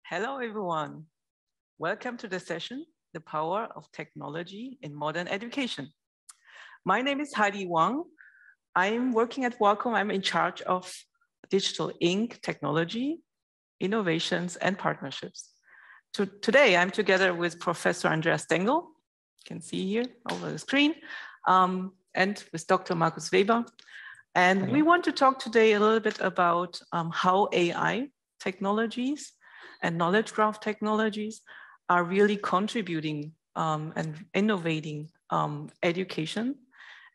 Hello, everyone. Welcome to the session, The Power of Technology in Modern Education. My name is Heidi Wang. I'm working at Wacom. I'm in charge of digital ink technology, innovations, and partnerships. Today, I'm together with Professor Andreas Dengel, you can see here over the screen, and with Dr. Markus Weber. And we want to talk today a little bit about how AI technologies and knowledge graph technologies are really contributing and innovating education.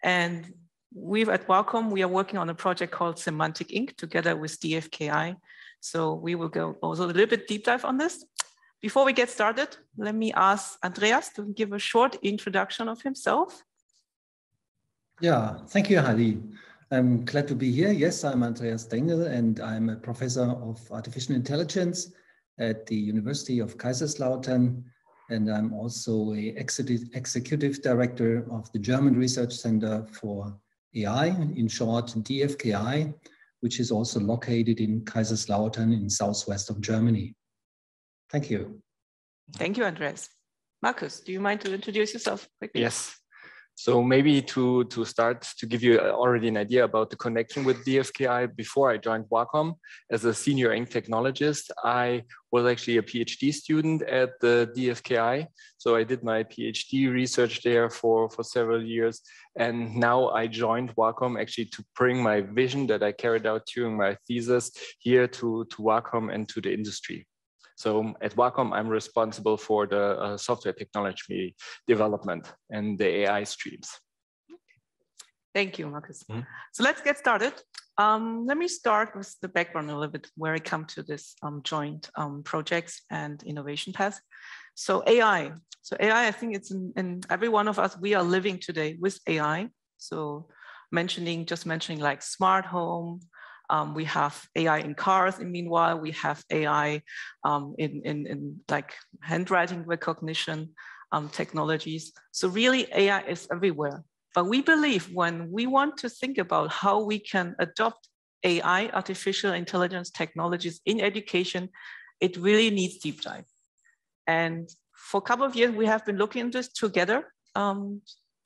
And at Wacom, we are working on a project called Semantic Ink together with DFKI. So we will go also a little bit deep dive on this. Before we get started, let me ask Andreas to give a short introduction of himself. Yeah, thank you, Heidi. I'm glad to be here. Yes, I'm Andreas Dengel, and I'm a professor of artificial intelligence at the University of Kaiserslautern. And I'm also an executive director of the German Research Center for AI, in short, DFKI, which is also located in Kaiserslautern in southwest of Germany. Thank you. Thank you, Andreas. Markus, do you mind to introduce yourself quickly? Yes. So maybe to start to give you already an idea about the connection with DFKI, before I joined Wacom as a senior ink technologist, I was actually a PhD student at the DFKI. So I did my PhD research there for several years. And now I joined Wacom actually to bring my vision that I carried out during my thesis here to Wacom and to the industry. So at Wacom, I'm responsible for the software technology development and the AI streams. Thank you, Markus. So let's get started. Let me start with the background a little bit, where I come to this joint projects and innovation path. So AI. I think it's in every one of us, we are living today with AI. So just mentioning like smart home, we have AI in cars, and meanwhile, we have AI in like handwriting recognition technologies. So really AI is everywhere. But we believe when we want to think about how we can adopt AI, artificial intelligence technologies in education, it really needs deep dive. And for a couple of years, we have been looking at this together,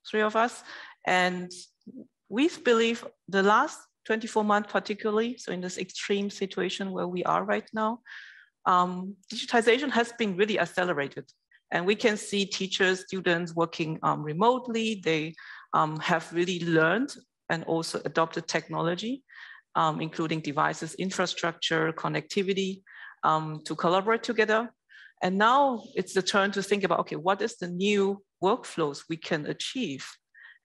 three of us, and we believe the last 24 months particularly, so in this extreme situation where we are right now, digitization has been really accelerated. And we can see teachers, students working remotely. They have really learned and also adopted technology, including devices, infrastructure, connectivity, to collaborate together. And now it's the turn to think about, okay, what is the new workflows we can achieve?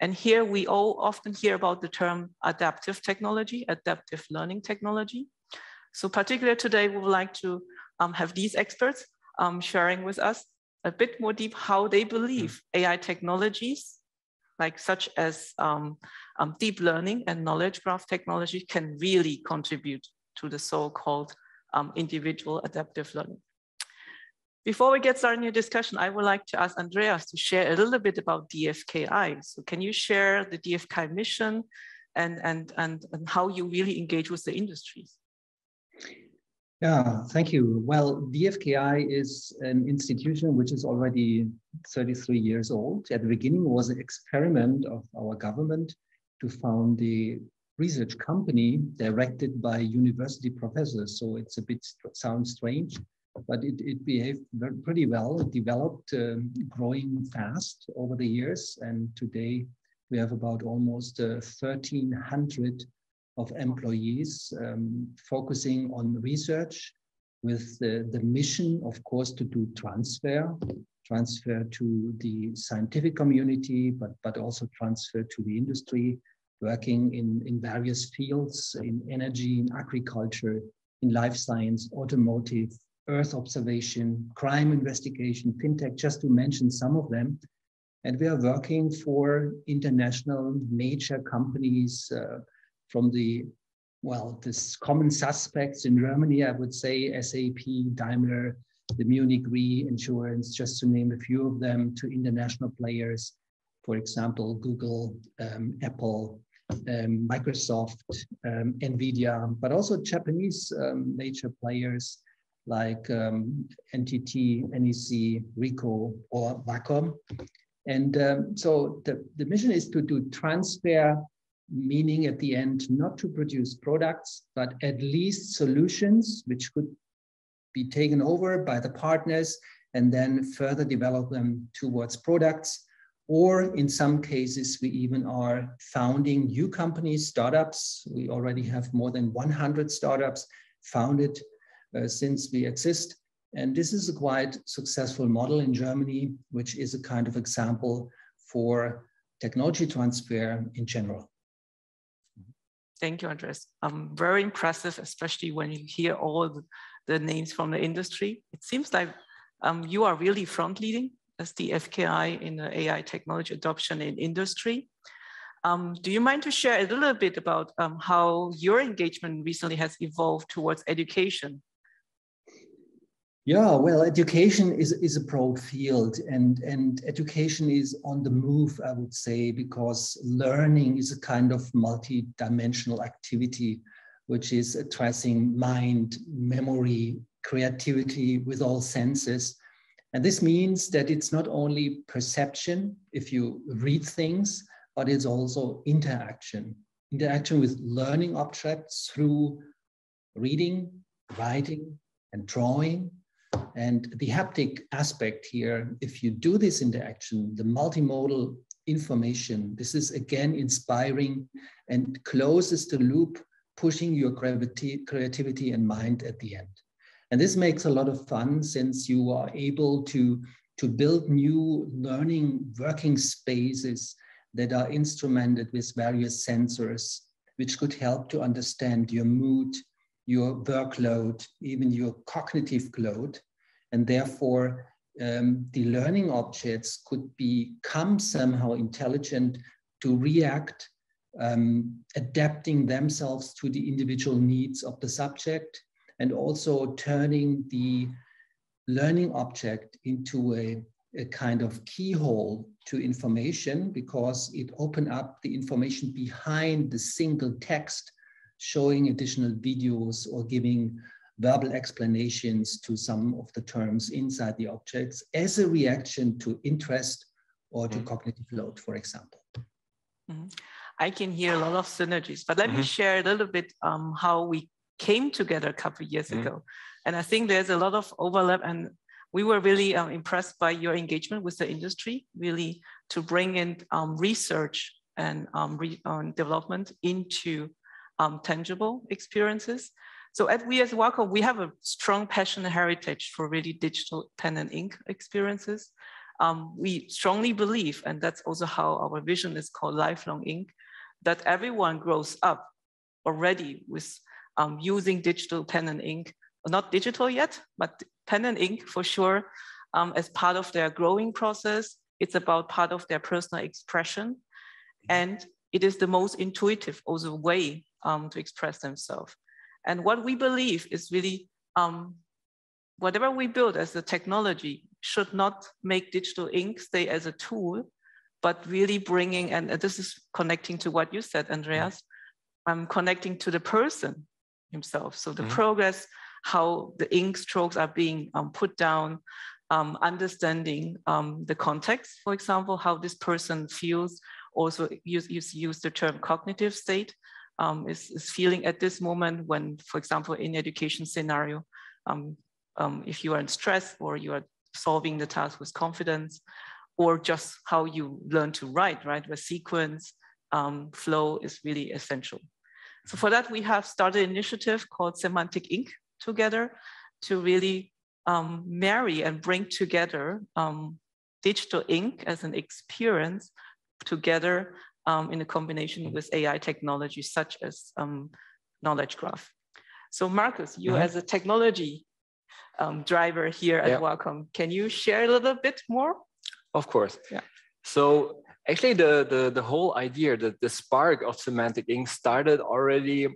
And here we all often hear about the term adaptive technology, adaptive learning technology. So particularly today, we would like to have these experts sharing with us a bit more deep how they believe AI technologies, like such as deep learning and knowledge graph technology, can really contribute to the so-called individual adaptive learning. Before we get started in your discussion, I would like to ask Andreas to share a little bit about DFKI. So can you share the DFKI mission and how you really engage with the industries? Yeah, thank you. Well, DFKI is an institution which is already 33 years old. At the beginning, it was an experiment of our government to found a research company directed by university professors. So it's a bit sounds strange, but it behaved pretty well. It developed, growing fast over the years. And today we have about almost 1,300 of employees focusing on research with the mission, of course, to do transfer to the scientific community, but also transfer to the industry, working in various fields, in energy, in agriculture, in life science, automotive, Earth observation, crime investigation, fintech, just to mention some of them. And we are working for international major companies from this common suspects in Germany, I would say SAP, Daimler, the Munich Re Insurance, just to name a few of them, to international players, for example, Google, Apple, Microsoft, NVIDIA, but also Japanese major players like NTT, NEC, RICO, or Wacom. And so the mission is to do transfer, meaning at the end, not to produce products, but at least solutions which could be taken over by the partners and then further develop them towards products. Or in some cases, we even are founding new companies, startups. We already have more than 100 startups founded since we exist. And this is a quite successful model in Germany, which is a kind of example for technology transfer in general. Thank you, Andreas. Very impressive, especially when you hear all the names from the industry. It seems like you are really front leading as the DFKI in the AI technology adoption in industry. Do you mind to share a little bit about how your engagement recently has evolved towards education? Yeah, well, education is a broad field, and education is on the move, I would say, because learning is a kind of multi-dimensional activity, which is addressing mind, memory, creativity with all senses. And this means that it's not only perception, if you read things, but it's also interaction with learning objects through reading, writing, and drawing. And the haptic aspect here, if you do this interaction, the multimodal information, this is again inspiring and closes the loop, pushing your creativity and mind at the end. And this makes a lot of fun since you are able to build new learning working spaces that are instrumented with various sensors, which could help to understand your mood, your workload, even your cognitive load. And therefore, the learning objects could become somehow intelligent to react, adapting themselves to the individual needs of the subject, and also turning the learning object into a kind of keyhole to information, because it opens up the information behind the single text, showing additional videos or giving verbal explanations to some of the terms inside the objects as a reaction to interest or to cognitive load, for example. I can hear a lot of synergies, but let me share a little bit how we came together a couple of years ago. And I think there's a lot of overlap, and we were really impressed by your engagement with the industry, really to bring in research and development into tangible experiences. So we as Wacom, we have a strong passion and heritage for really digital pen and ink experiences. We strongly believe, and that's also how our vision is called Lifelong Ink, that everyone grows up already with using digital pen and ink, not digital yet, but pen and ink for sure, as part of their growing process. It's about part of their personal expression. And it is the most intuitive also way to express themselves. And what we believe is really, whatever we build as a technology should not make digital ink stay as a tool, but really bringing, and this is connecting to what you said, Andreas, connecting to the person himself. So the progress, how the ink strokes are being put down, understanding the context, for example, how this person feels. Also use the term cognitive state, is feeling at this moment when, for example, in education scenario, if you are in stress or you are solving the task with confidence, or just how you learn to write, right? Where sequence, flow is really essential. So for that, we have started an initiative called Semantic Ink together to really marry and bring together digital ink as an experience together in a combination with AI technology, such as knowledge graph. So Markus, you as a technology driver here at Wacom, can you share a little bit more? Of course. Yeah. So actually the whole idea, the spark of Semantic Ink started already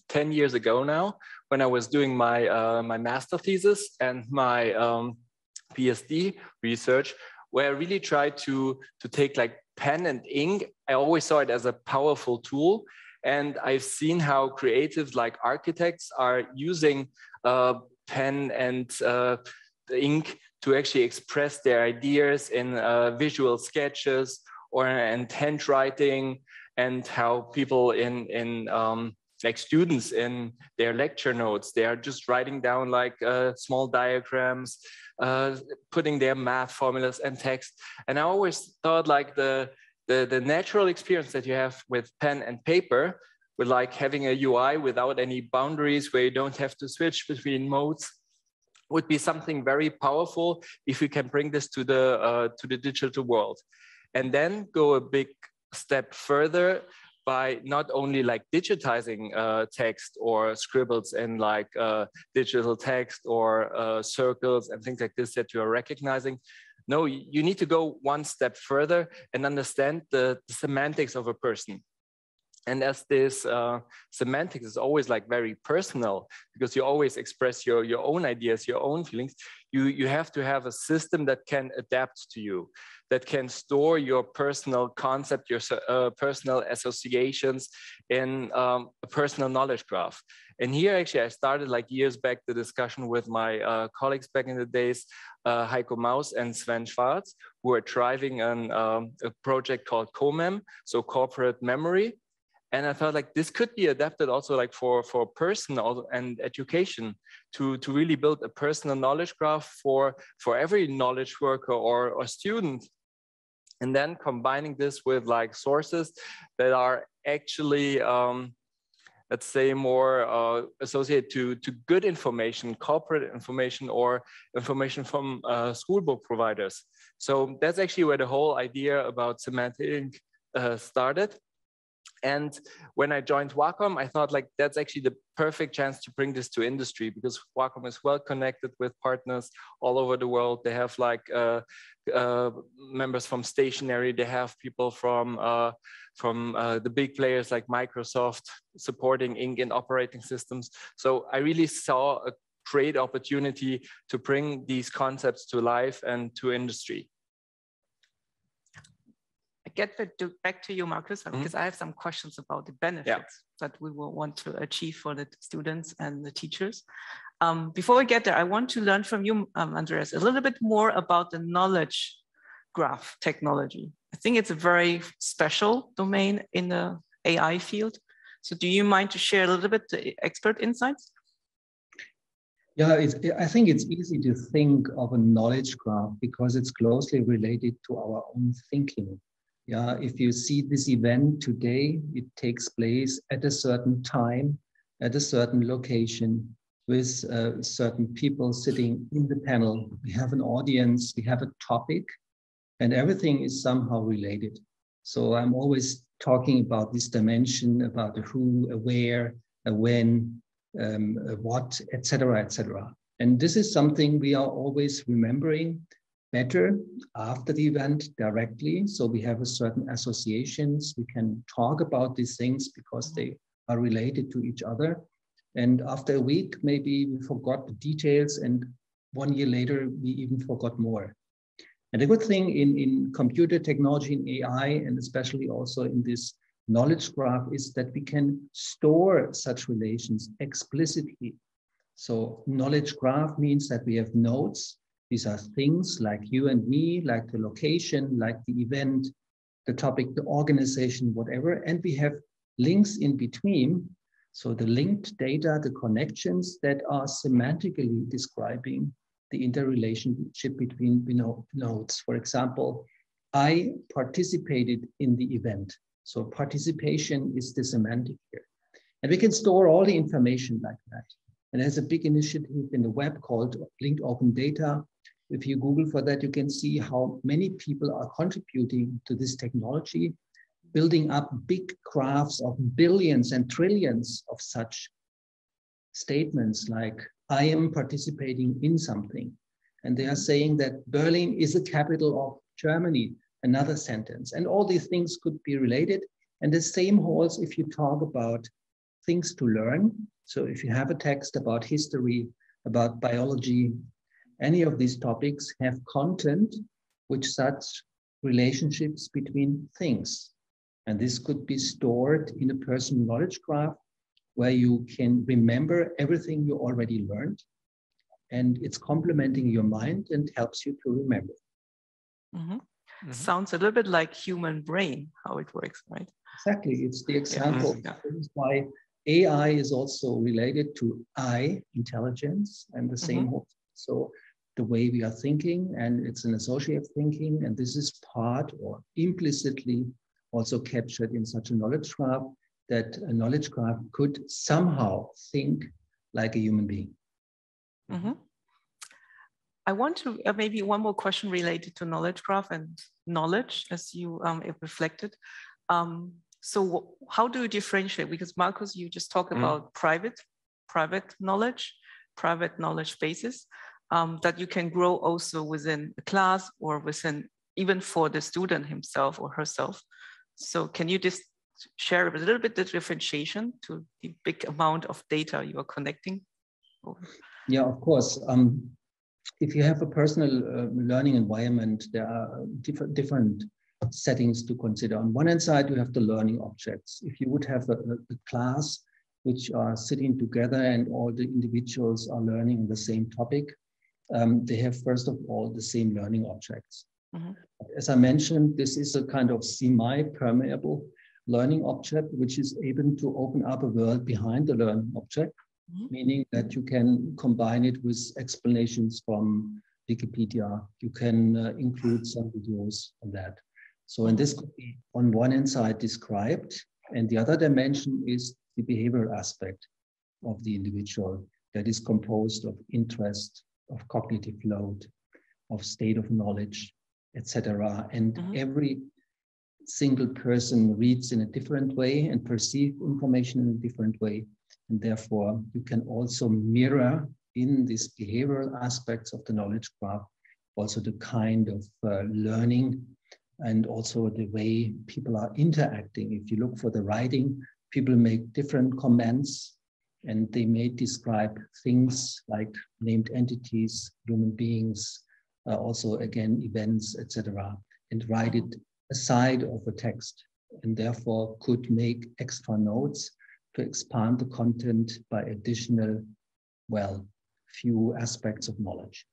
10 years ago now, when I was doing my my master thesis and my PhD research, where I really tried to take like pen and ink. I always saw it as a powerful tool. And I've seen how creatives like architects are using pen and the ink to actually express their ideas in visual sketches or and handwriting, and how people like students in their lecture notes, they are just writing down like small diagrams, putting their math formulas and text. And I always thought like the natural experience that you have with pen and paper, with like having a UI without any boundaries, where you don't have to switch between modes, would be something very powerful if we can bring this to the digital world. And then go a big step further by not only like digitizing text or scribbles in like digital text or circles and things like this that you are recognizing. No, you need to go one step further and understand the semantics of a person. And as this semantics is always like very personal, because you always express your own ideas, your own feelings, you have to have a system that can adapt to you, that can store your personal concept, your personal associations in a personal knowledge graph. And here actually I started like years back the discussion with my colleagues back in the days, Heiko Maus and Sven Schwarz, who are driving a project called COMEM, so corporate memory. And I felt like this could be adapted also like for personal and education to really build a personal knowledge graph for every knowledge worker or student. And then combining this with like sources that are actually, let's say, more associated to good information, corporate information, or information from school book providers. So that's actually where the whole idea about Semantic Ink started. And when I joined Wacom, I thought like that's actually the perfect chance to bring this to industry, because Wacom is well connected with partners all over the world. They have like members from stationery. They have people from the big players like Microsoft supporting ink in operating systems. So I really saw a great opportunity to bring these concepts to life and to industry. Get back to you, Markus, because I have some questions about the benefits that we will want to achieve for the students and the teachers. Before we get there, I want to learn from you, Andreas, a little bit more about the knowledge graph technology. I think it's a very special domain in the AI field. So do you mind to share a little bit the expert insights? Yeah, I think it's easy to think of a knowledge graph because it's closely related to our own thinking. Yeah, if you see this event today, it takes place at a certain time, at a certain location, with certain people sitting in the panel. We have an audience, we have a topic, and everything is somehow related. So I'm always talking about this dimension, about the who, a where, a when, a what, etc., etc. And this is something we are always remembering better after the event directly. So we have a certain associations. We can talk about these things because they are related to each other. And after a week, maybe we forgot the details, and 1 year later, we even forgot more. And the good thing in computer technology, in AI, and especially also in this knowledge graph, is that we can store such relations explicitly. So knowledge graph means that we have nodes. These are things like you and me, like the location, like the event, the topic, the organization, whatever. And we have links in between. So the linked data, the connections that are semantically describing the interrelationship between nodes. For example, I participated in the event. So participation is the semantic here. And we can store all the information like that. And there's a big initiative in the web called Linked Open Data. If you Google for that, you can see how many people are contributing to this technology, building up big graphs of billions and trillions of such statements like, I am participating in something. And they are saying that Berlin is the capital of Germany, another sentence. And all these things could be related. And the same holds if you talk about things to learn. So if you have a text about history, about biology, any of these topics have content which such relationships between things. And this could be stored in a personal knowledge graph where you can remember everything you already learned. and it's complementing your mind and helps you to remember. Sounds a little bit like human brain, how it works, right? Exactly, it's the example. Yeah. This is why AI is also related to I, intelligence, and the same. So the way we are thinking, and it's an associative thinking, and this is part or implicitly also captured in such a knowledge graph, that a knowledge graph could somehow think like a human being. I want to maybe one more question related to knowledge graph and knowledge, as you reflected. So how do you differentiate? Because Markus, you just talked about private knowledge bases that you can grow also within a class or within, even for the student himself or herself. So can you just share a little bit the differentiation to the big amount of data you are connecting? Yeah, of course. If you have a personal learning environment, there are different settings to consider. On one hand side, you have the learning objects. If you would have a class which are sitting together and all the individuals are learning the same topic, they have, first of all, the same learning objects. As I mentioned, this is a kind of semi-permeable learning object, which is able to open up a world behind the learning object, meaning that you can combine it with explanations from Wikipedia. You can include some videos on that. So, and this could be on one hand side described, and the other dimension is the behavioral aspect of the individual that is composed of interest, of cognitive load, of state of knowledge, etc. And every single person reads in a different way and perceives information in a different way. And therefore, you can also mirror in these behavioral aspects of the knowledge graph also the kind of learning and also the way people are interacting. If you look for the writing, people make different comments and they may describe things like named entities, human beings, also again, events, etc., and write it aside of a text, and therefore could make extra notes to expand the content by additional, well, few aspects of knowledge.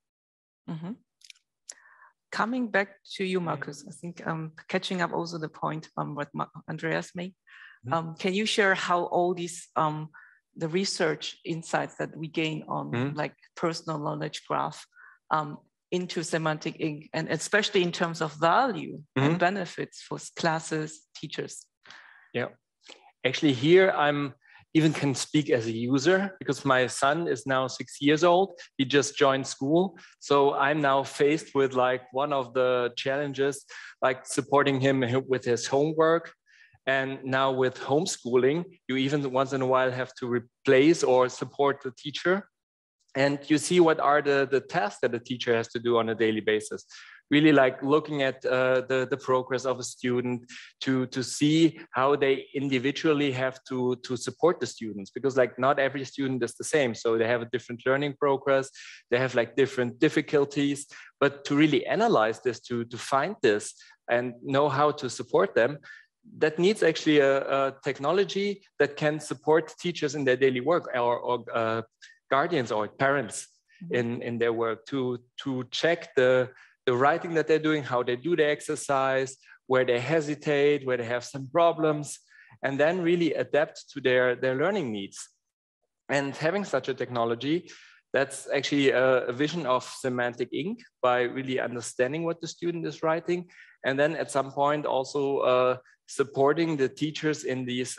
Coming back to you, Markus, I think catching up also the point what Andreas made. Can you share how all these the research insights that we gain on like personal knowledge graph into Semantic Ink, and especially in terms of value and benefits for classes, teachers? Yeah, actually here I'm even can speak as a user because my son is now 6 years old. He just joined school. So I'm now faced with like one of the challenges, like supporting him with his homework. And now with homeschooling, you even once in a while have to replace or support the teacher. And you see what are the tasks that a teacher has to do on a daily basis. Really like looking at the progress of a student to see how they individually have to support the students, because like not every student is the same. So they have a different learning progress, they have like different difficulties, but to really analyze this, to find this and know how to support them, that needs actually a technology that can support teachers in their daily work or guardians or parents in their work to check the writing that they're doing, how they do the exercise, where they hesitate, where they have some problems, and then really adapt to their learning needs. And having such a technology, that's actually a vision of Semantic Ink, by really understanding what the student is writing, and then at some point also supporting the teachers in these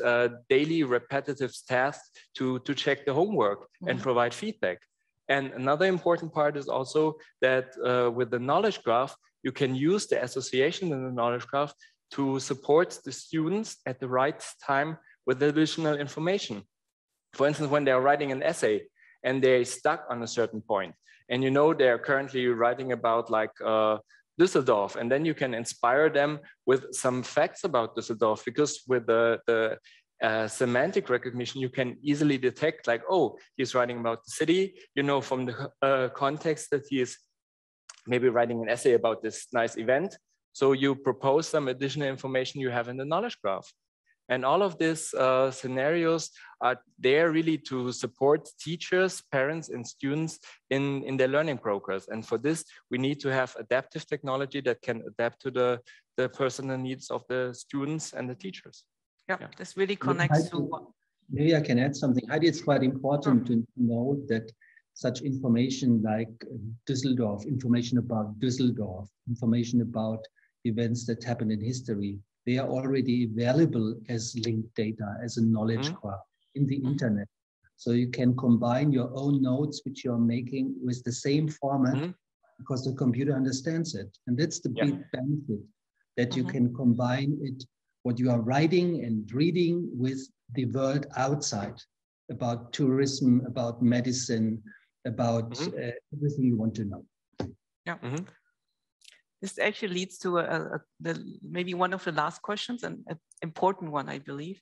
daily repetitive tasks to check the homework and provide feedback. And another important part is also that with the knowledge graph, you can use the association in the knowledge graph to support the students at the right time with additional information. For instance, when they're writing an essay and they're stuck on a certain point, and you know they're currently writing about like Düsseldorf, and then you can inspire them with some facts about Düsseldorf, because with the semantic recognition, you can easily detect like, oh, he's writing about the city, you know, from the context that he is maybe writing an essay about this nice event. So you propose some additional information you have in the knowledge graph. And all of these scenarios are there really to support teachers, parents, and students in their learning progress. And for this, we need to have adaptive technology that can adapt to the personal needs of the students and the teachers. Yeah, this really connects to what. Maybe I can add something. Heidi, it's quite important to know that such information like Düsseldorf, information about Düsseldorf, information about events that happen in history, they are already available as linked data, as a knowledge graph in the internet. So you can combine your own notes, which you're making, with the same format because the computer understands it. And that's the big benefit, that you can combine it, what you are writing and reading, with the world outside, about tourism, about medicine, about everything you want to know. Yeah. This actually leads to maybe one of the last questions, and an important one, I believe.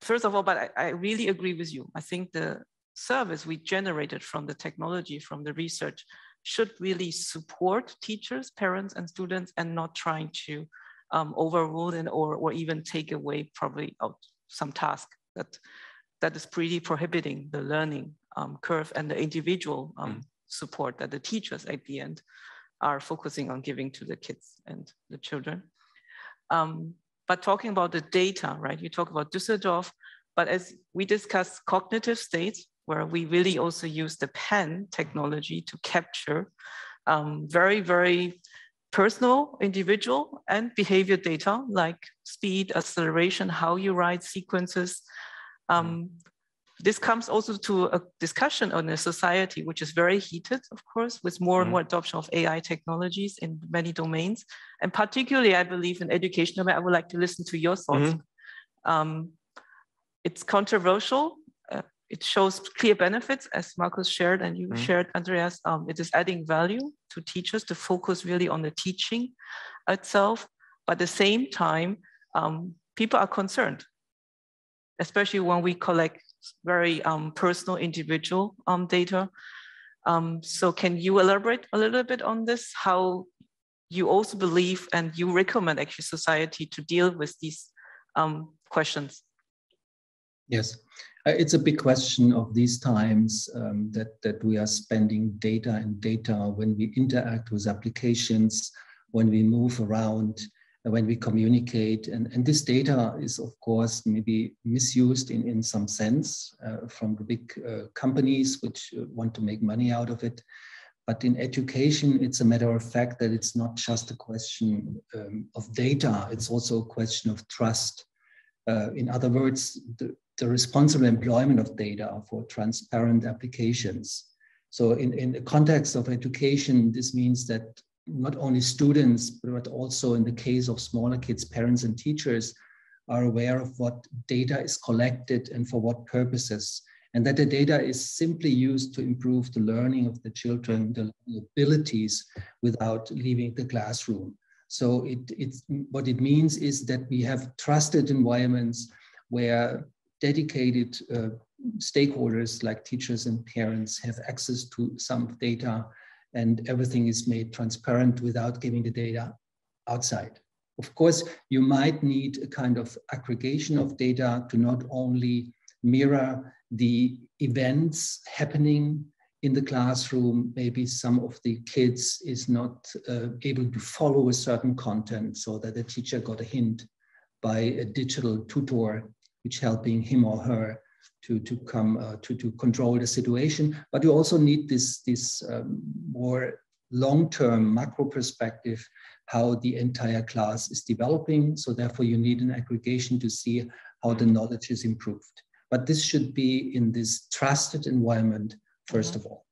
First of all, but I really agree with you. I think the service we generated from the technology, from the research, should really support teachers, parents, and students, and not trying to overrule and or even take away probably out some task that is pretty prohibiting the learning curve and the individual support that the teachers at the end are focusing on giving to the kids and the children. But talking about the data, right? You talk about Düsseldorf, but as we discussed cognitive states, where we really also use the pen technology to capture very, very personal, individual, and behavior data like speed, acceleration, how you write sequences. This comes also to a discussion on a society which is very heated, of course, with more and more adoption of AI technologies in many domains. And particularly, I believe in education, I would like to listen to your thoughts. It's controversial. It shows clear benefits, as Markus shared and you shared, Andreas. It is adding value to teachers to focus really on the teaching itself. But at the same time, people are concerned, especially when we collect very personal, individual data. So can you elaborate a little bit on this? How you also believe and you recommend actually society to deal with these questions? Yes, it's a big question of these times, that we are spending data and data when we interact with applications, when we move around, when we communicate. And this data is, of course, maybe misused in some sense from the big companies which want to make money out of it. But in education, it's a matter of fact that it's not just a question of data, it's also a question of trust. In other words, the responsible employment of data for transparent applications. So in the context of education, this means that not only students, but also in the case of smaller kids, parents and teachers are aware of what data is collected and for what purposes, and that the data is simply used to improve the learning of the children, the abilities without leaving the classroom. So what it means is that we have trusted environments where dedicated stakeholders like teachers and parents have access to some data, and everything is made transparent without giving the data outside. Of course, you might need a kind of aggregation of data to not only mirror the events happening in the classroom. Maybe some of the kids is not able to follow a certain content, so that the teacher got a hint by a digital tutor, which helping him or her to control the situation. But you also need this more long-term macro perspective, how the entire class is developing. So therefore you need an aggregation to see how the knowledge is improved. But this should be in this trusted environment, first of all.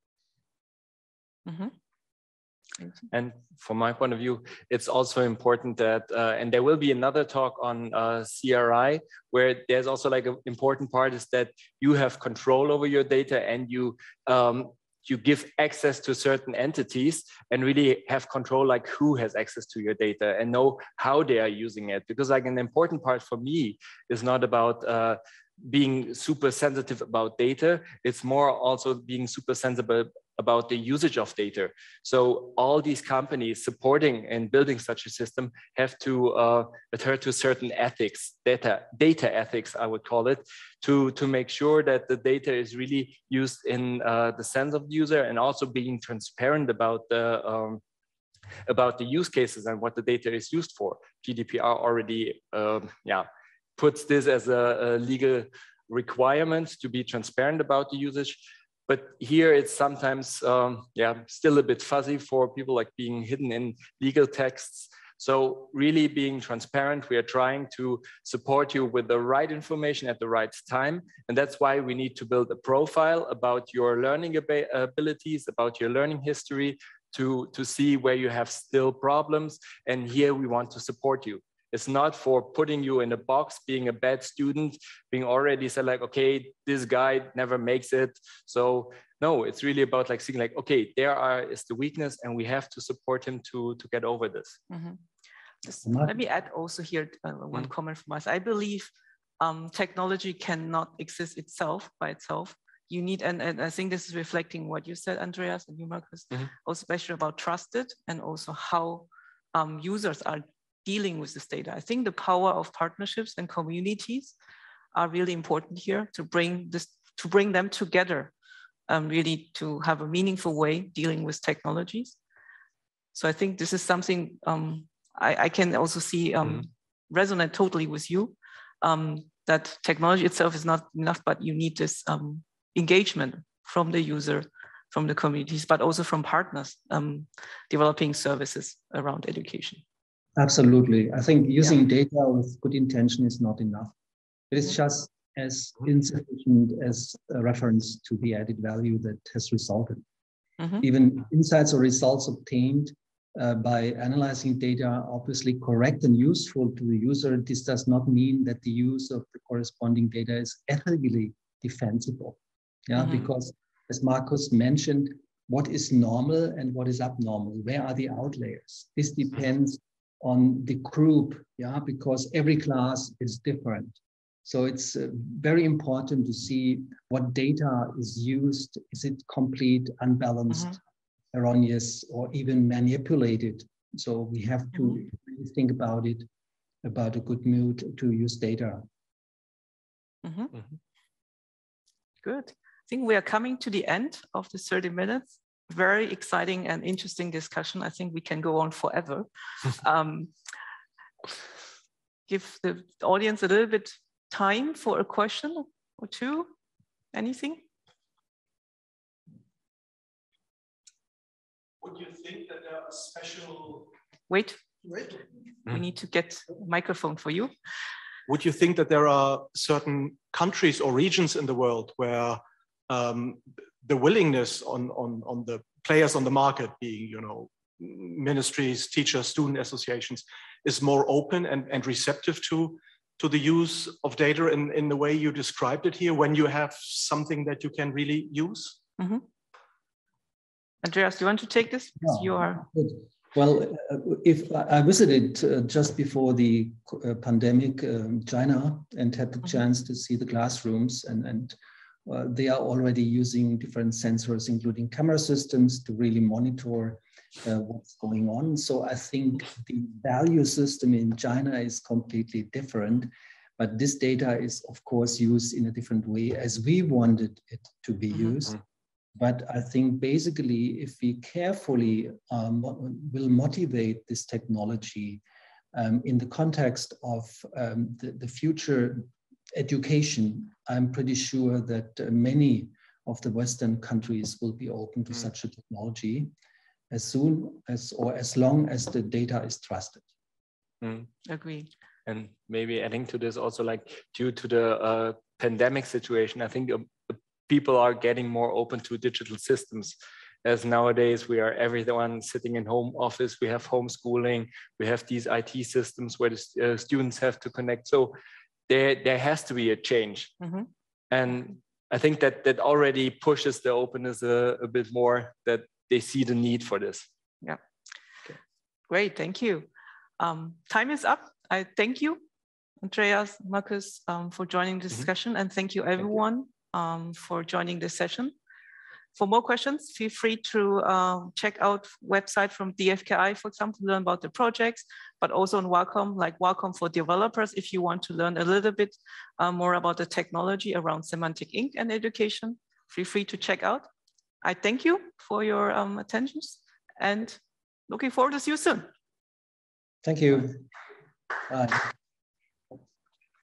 And from my point of view, it's also important that, and there will be another talk on CRI, where there's also like an important part is that you have control over your data, and you give access to certain entities and really have control, like who has access to your data, and know how they are using it. Because like an important part for me is not about being super sensitive about data. It's more also being super sensitive about the usage of data. So all these companies supporting and building such a system have to adhere to certain ethics, data ethics, I would call it, to make sure that the data is really used in the sense of the user, and also being transparent about the use cases and what the data is used for. GDPR already puts this as a legal requirement to be transparent about the usage. But here it's sometimes, still a bit fuzzy for people, like being hidden in legal texts. So really being transparent, we are trying to support you with the right information at the right time. And that's why we need to build a profile about your learning abilities, about your learning history, to see where you have still problems. And here we want to support you. It's not for putting you in a box, being a bad student, being already said like, okay, this guy never makes it. So no, it's really about like seeing like, okay, is the weakness, and we have to support him to get over this. Let me add also here one comment from us. I believe technology cannot exist by itself. You need, and I think this is reflecting what you said, Andreas, and you, Markus, also especially about trusted, and also how users are dealing with this data. I think the power of partnerships and communities are really important here to bring them together, really to have a meaningful way dealing with technologies. So I think this is something I can also see resonate totally with you, that technology itself is not enough, but you need this engagement from the user, from the communities, but also from partners developing services around education. Absolutely. I think using data with good intention is not enough. It is just as insufficient as a reference to the added value that has resulted. Even insights or results obtained by analyzing data are obviously correct and useful to the user. This does not mean that the use of the corresponding data is ethically defensible. Because as Markus mentioned, what is normal and what is abnormal? Where are the outliers? This depends on the group, because every class is different. So it's very important to see what data is used. Is it complete, unbalanced, erroneous, or even manipulated? So we have to really think about it, about a good mood to use data. Good. I think we are coming to the end of the 30 minutes. Very exciting and interesting discussion. I think we can go on forever. Give the audience a little bit time for a question or two. Anything? Would you think that there are special... Wait. We need to get a microphone for you. Would you think that there are certain countries or regions in the world where the willingness on the players on the market, being, ministries, teachers, student associations, is more open and receptive to the use of data in the way you described it here, when you have something that you can really use? Andreas, do you want to take this? You are. Well, if I visited just before the pandemic China and had the chance to see the classrooms, and they are already using different sensors, including camera systems, to really monitor what's going on. So I think the value system in China is completely different, but this data is of course used in a different way as we wanted it to be used. But I think basically, if we carefully will motivate this technology in the context of the future education, I'm pretty sure that many of the Western countries will be open to such a technology as soon as, or as long as the data is trusted. Agreed. And maybe adding to this also, like due to the pandemic situation, I think people are getting more open to digital systems, as nowadays everyone sitting in home office, we have homeschooling, we have these IT systems where the students have to connect. So there has to be a change. And I think that already pushes the openness a bit more, that they see the need for this. Yeah. Okay. Great, thank you. Time is up. I thank you, Andreas, Markus, for joining this discussion, and thank you everyone for joining this session. For more questions, feel free to check out website from DFKI, for example, to learn about the projects, but also on Wacom, like Wacom for developers, if you want to learn a little bit more about the technology around Semantic Ink and education, feel free to check out. I thank you for your attention and looking forward to see you soon. Thank you. Bye.